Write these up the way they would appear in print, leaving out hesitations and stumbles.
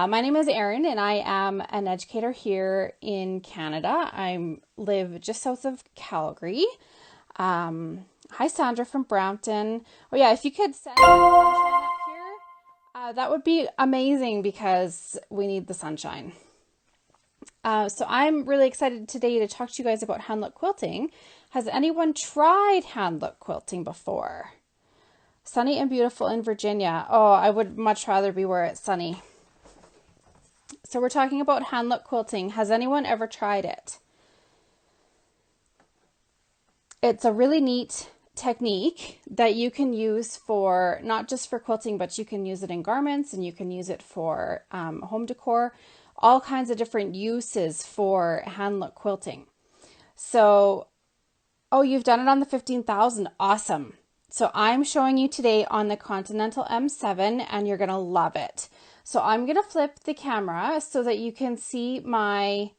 My name is Erin and I am an educator here in Canada. I live just south of Calgary. Hi Sandra from Brampton. Oh yeah, if you could send some sunshine up here, that would be amazing because we need the sunshine. So I'm really excited today to talk to you guys about hand-look quilting. Has anyone tried hand-look quilting before? Sunny and beautiful in Virginia. Oh, I would much rather be where it's sunny. So we're talking about hand-look quilting. Has anyone ever tried it? It's a really neat technique that you can use for, not just for quilting, but you can use it in garments and you can use it for home decor, all kinds of different uses for hand-look quilting. So, oh, you've done it on the 15,000. Awesome. So I'm showing you today on the Continental M7 and you're going to love it. So I'm going to flip the camera so that you can see my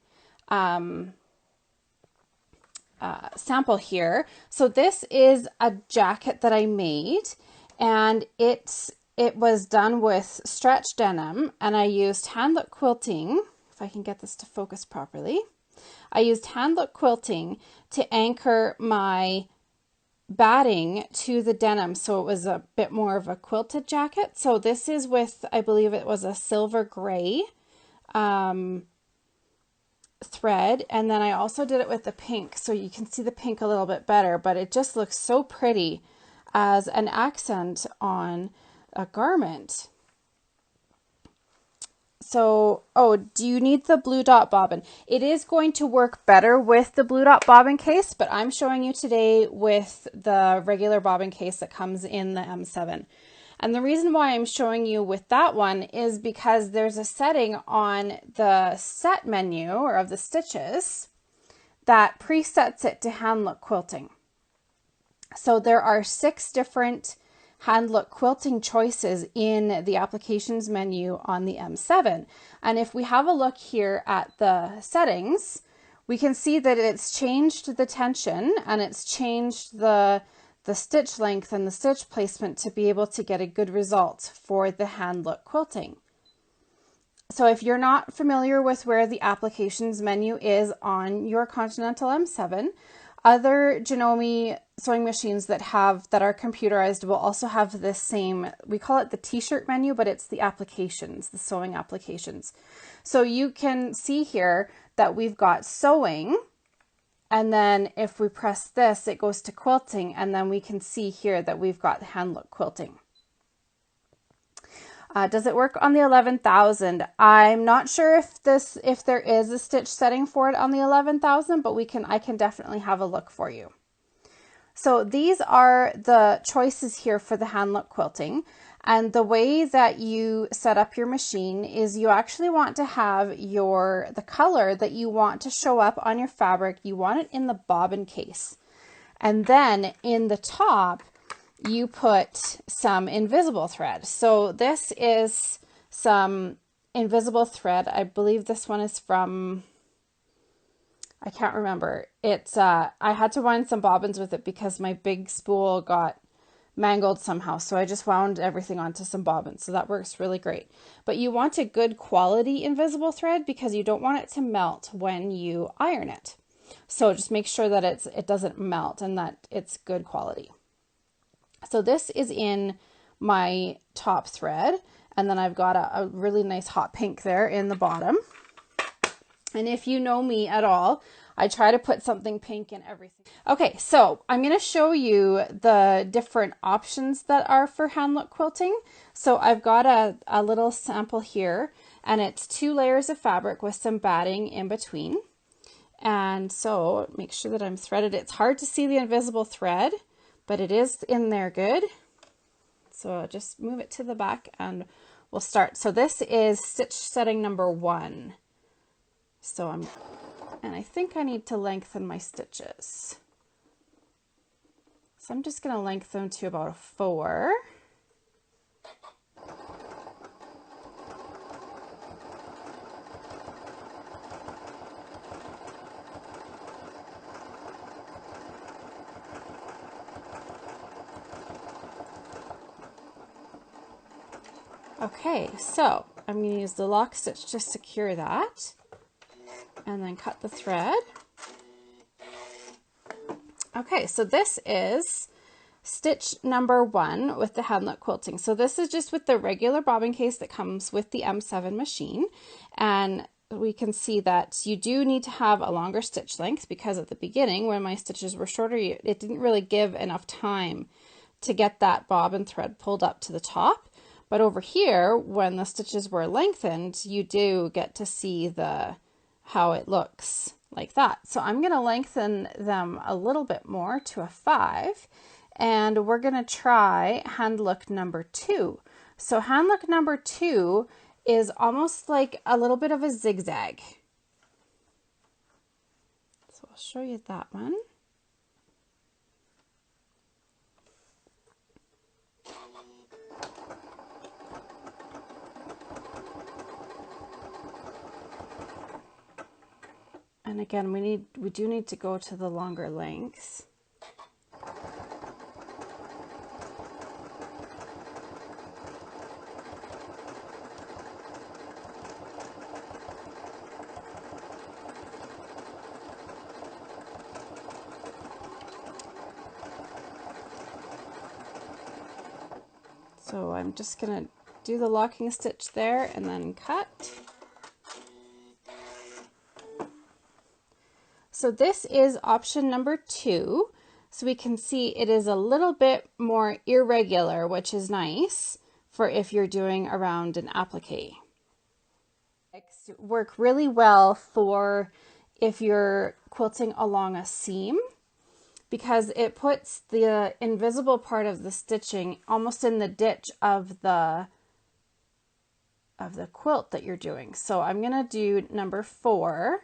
sample here. So this is a jacket that I made and it was done with stretch denim and I used hand-look quilting, if I can get this to focus properly. I used hand-look quilting to anchor my batting to the denim, so it was a bit more of a quilted jacket. So this is with, I believe it was a silver gray thread, and then I also did it with the pink, so you can see the pink a little bit better, but it just looks so pretty as an accent on a garment. So, oh, do you need the blue dot bobbin? It is going to work better with the blue dot bobbin case, but I'm showing you today with the regular bobbin case that comes in the M7. And the reason why I'm showing you with that one is because there's a setting on the set menu or of the stitches that presets it to hand-look quilting. So there are 6 different hand-look quilting choices in the applications menu on the M7. And if we have a look here at the settings, we can see that it's changed the tension and it's changed the stitch length and the stitch placement to be able to get a good result for the hand-look quilting. So if you're not familiar with where the applications menu is on your Continental M7, other Janome sewing machines that are computerized will also have this same, we call it the t-shirt menu, but it's the applications, the sewing applications. So you can see here that we've got sewing, and then if we press this, it goes to quilting, and then we can see here that we've got hand-look quilting. Does it work on the 11,000? I'm not sure if there is a stitch setting for it on the 11,000, but I can definitely have a look for you. So these are the choices here for the hand-look quilting. And the way that you set up your machine is you actually want to have the color that you want to show up on your fabric, you want it in the bobbin case. And then in the top, you put some invisible thread. So this is some invisible thread. I believe this one is from, I can't remember. It's I had to wind some bobbins with it because my big spool got mangled somehow. So I just wound everything onto some bobbins. So that works really great. But you want a good quality invisible thread because you don't want it to melt when you iron it. So just make sure that it doesn't melt and that it's good quality. So this is in my top thread, and then I've got a really nice hot pink there in the bottom. And if you know me at all, I try to put something pink in everything. Okay, so I'm going to show you the different options that are for hand-look quilting. So I've got a little sample here, and it's 2 layers of fabric with some batting in between. And so make sure that I'm threaded. It's hard to see the invisible thread, but it is in there good. So I'll just move it to the back and we'll start. So this is stitch setting number 1. So and I think I need to lengthen my stitches. So I'm just going to lengthen them to about a 4. Okay, so I'm going to use the lock stitch to secure that, and then cut the thread. Okay, so this is stitch number 1 with the hand-look quilting. So this is just with the regular bobbin case that comes with the M7 machine, and we can see that you do need to have a longer stitch length, because at the beginning when my stitches were shorter, it didn't really give enough time to get that bobbin thread pulled up to the top. But over here, when the stitches were lengthened, you do get to see how it looks like that. So I'm going to lengthen them a little bit more to a 5, and we're going to try hand look number 2. So hand look number 2 is almost like a little bit of a zigzag. So I'll show you that one. And again, we do need to go to the longer lengths. So I'm just going to do the locking stitch there and then cut. So this is option number 2. So we can see it is a little bit more irregular, which is nice for if you're doing around an applique. Work really well for if you're quilting along a seam, because it puts the invisible part of the stitching almost in the ditch of the quilt that you're doing. So I'm going to do number 4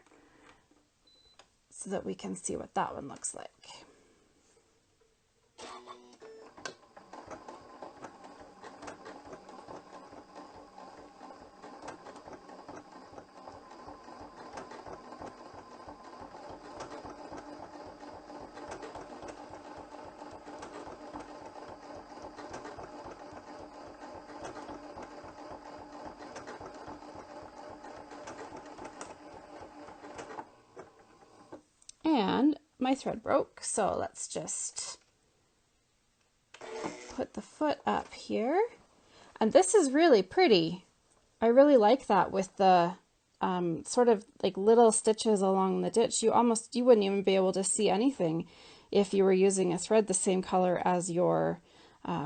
so that we can see what that one looks like. And my thread broke, so let's just put the foot up here. And this is really pretty. I really like that with the sort of like little stitches along the ditch. You wouldn't even be able to see anything if you were using a thread the same color as your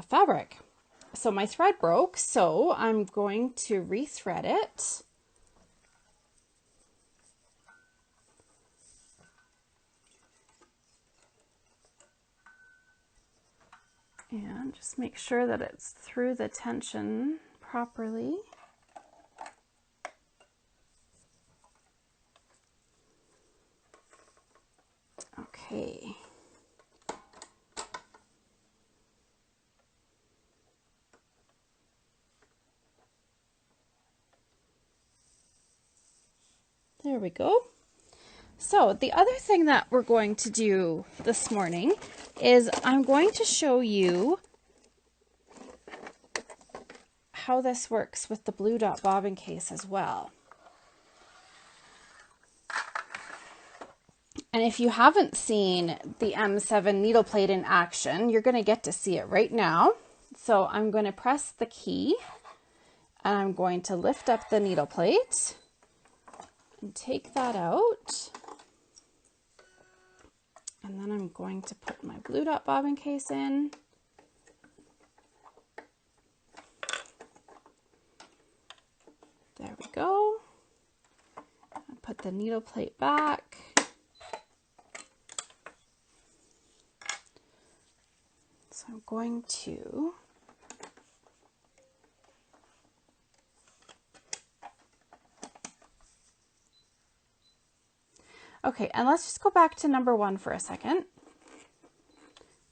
fabric. So my thread broke, so I'm going to rethread it. And just make sure that it's through the tension properly. Okay. There we go. So the other thing that we're going to do this morning is I'm going to show you how this works with the blue dot bobbin case as well. And if you haven't seen the M7 needle plate in action, you're going to get to see it right now. So I'm going to press the key and I'm going to lift up the needle plate and take that out. And then I'm going to put my blue dot bobbin case in. There we go. I'll put the needle plate back. So I'm going to okay, and let's just go back to number 1 for a second,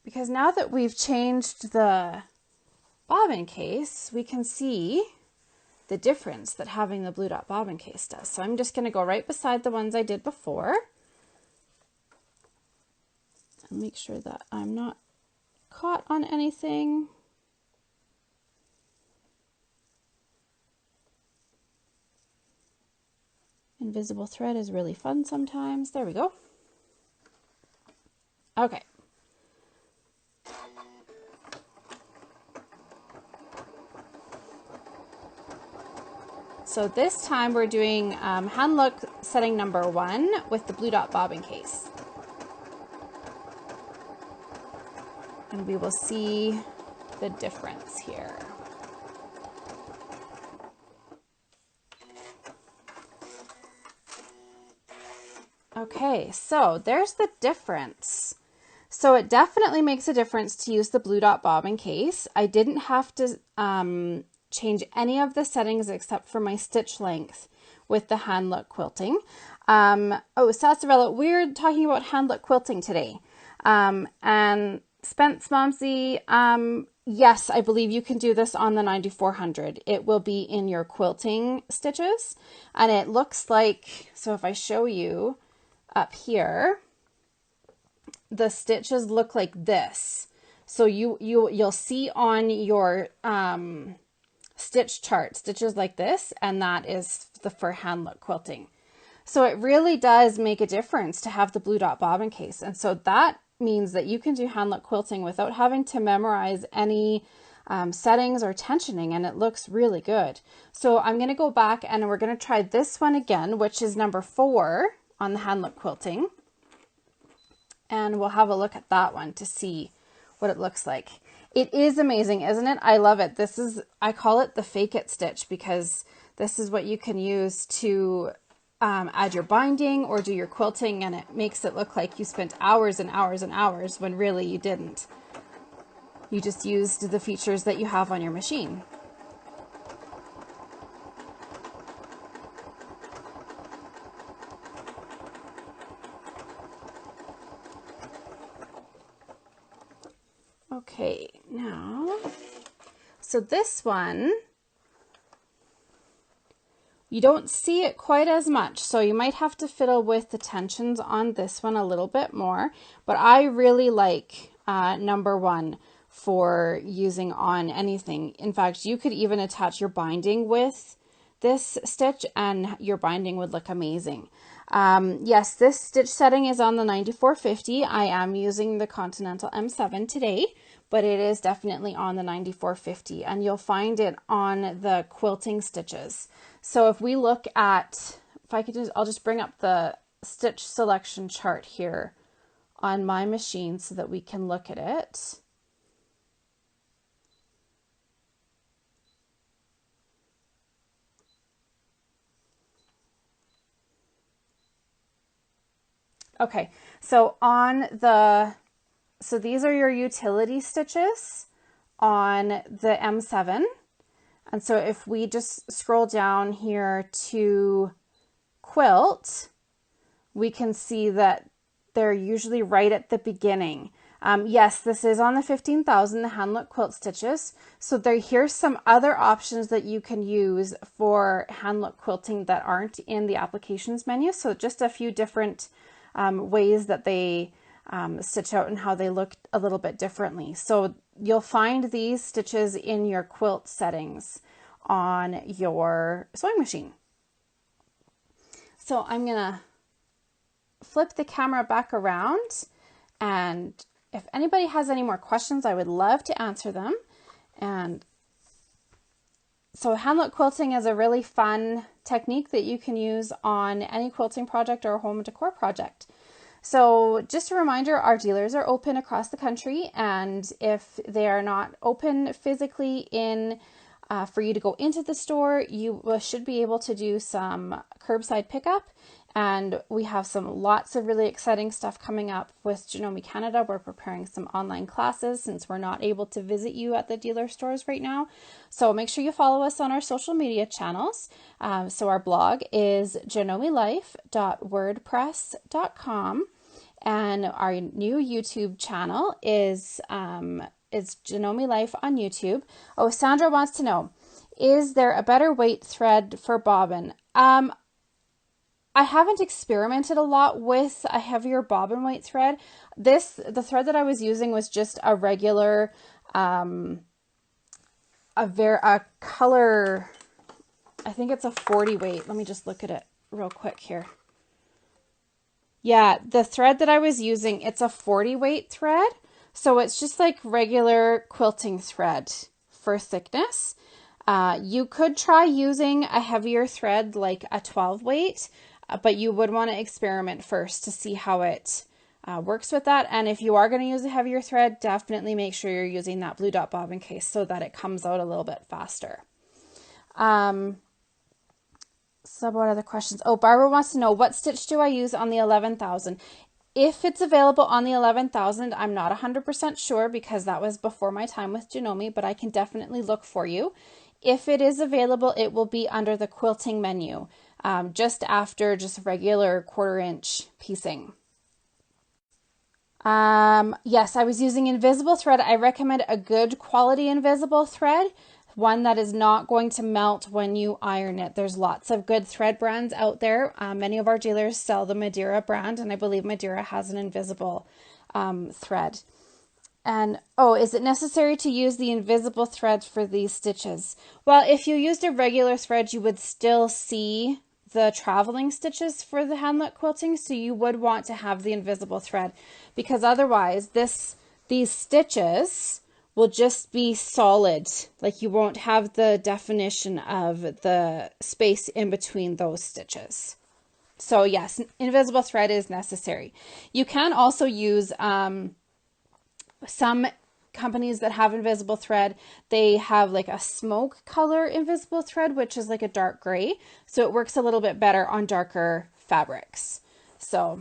because now that we've changed the bobbin case, we can see the difference that having the blue dot bobbin case does. So I'm just going to go right beside the ones I did before and make sure that I'm not caught on anything. Invisible thread is really fun sometimes. There we go. Okay. So this time we're doing hand look setting number 1 with the blue dot bobbin case. And we will see the difference here. Okay, so there's the difference. So it definitely makes a difference to use the blue dot bobbin case. I didn't have to change any of the settings except for my stitch length with the hand look quilting. Oh, Sassarella, we're talking about hand look quilting today. And Spence Momsy, yes, I believe you can do this on the 9400. It will be in your quilting stitches, and it looks like, so if I show you up here, the stitches look like this. So you'll see on your stitch chart stitches like this, and that is for hand look quilting. So it really does make a difference to have the blue dot bobbin case, and so that means that you can do hand look quilting without having to memorize any settings or tensioning, and it looks really good. So I'm going to go back and we're going to try this one again, which is number 4 on the hand look quilting, and we'll have a look at that one to see what it looks like. It is amazing, isn't it? I love it. This is, I call it the fake it stitch, because this is what you can use to add your binding or do your quilting, and it makes it look like you spent hours and hours and hours when really you didn't. You just used the features that you have on your machine. Okay, now, so this one, you don't see it quite as much, so you might have to fiddle with the tensions on this one a little bit more, but I really like number 1 for using on anything. In fact, you could even attach your binding with this stitch and your binding would look amazing. Yes, this stitch setting is on the 9450. I am using the Continental M7 today, but it is definitely on the 9450, and you'll find it on the quilting stitches. So if we look at, if I could just, I'll just bring up the stitch selection chart here on my machine so that we can look at it. Okay, so so these are your utility stitches on the M7. And so if we just scroll down here to quilt, we can see that they're usually right at the beginning. Yes, this is on the 15,000, the hand look quilt stitches. So here's some other options that you can use for hand look quilting that aren't in the applications menu. So just a few different ways that they stitch out and how they look a little bit differently. So you'll find these stitches in your quilt settings on your sewing machine. So I'm gonna flip the camera back around, and if anybody has any more questions, I would love to answer them. And so hand look quilting is a really fun technique that you can use on any quilting project or home decor project. So just a reminder, our dealers are open across the country, and if they are not open physically for you to go into the store, you should be able to do some curbside pickup. And we have lots of really exciting stuff coming up with Janome Canada. We're preparing some online classes since we're not able to visit you at the dealer stores right now. So make sure you follow us on our social media channels. So our blog is janomelife.wordpress.com, and our new YouTube channel is Janome Life on YouTube. Oh, Sandra wants to know, is there a better weight thread for bobbin? I haven't experimented a lot with a heavier bobbin weight thread. The thread that I was using was just a regular, a color, I think it's a 40 weight. Let me just look at it real quick here. Yeah, the thread that I was using, it's a 40 weight thread. So it's just like regular quilting thread for thickness. You could try using a heavier thread like a 12 weight, but you would want to experiment first to see how it works with that. And if you are going to use a heavier thread, definitely make sure you're using that blue dot bobbin case so that it comes out a little bit faster. So what other questions? Oh, Barbara wants to know, what stitch do I use on the 11,000? If it's available on the 11,000, I'm not 100% sure because that was before my time with Janome, but I can definitely look for you. If it is available, it will be under the quilting menu, just after just regular 1/4 inch piecing. Yes, I was using invisible thread. I recommend a good quality invisible thread, one that is not going to melt when you iron it. There's lots of good thread brands out there. Many of our dealers sell the Madeira brand, and I believe Madeira has an invisible thread. And, oh, is it necessary to use the invisible thread for these stitches? Well, if you used a regular thread, you would still see the traveling stitches for the handlet quilting, so you would want to have the invisible thread, because otherwise these stitches will just be solid. Like, you won't have the definition of the space in between those stitches. So yes, invisible thread is necessary. You can also use some companies that have invisible thread, they have like a smoke color invisible thread, which is like a dark gray. So it works a little bit better on darker fabrics. So,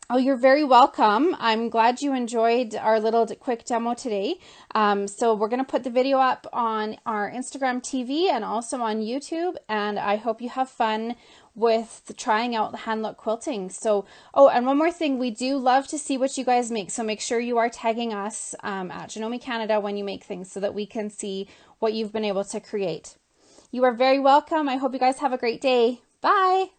oh, you're very welcome. I'm glad you enjoyed our little quick demo today. So we're going to put the video up on our Instagram TV and also on YouTube. And I hope you have fun with trying out the handlet quilting. So, oh, and one more thing, we do love to see what you guys make. So make sure you are tagging us at Janome Canada when you make things so that we can see what you've been able to create. You are very welcome. I hope you guys have a great day. Bye.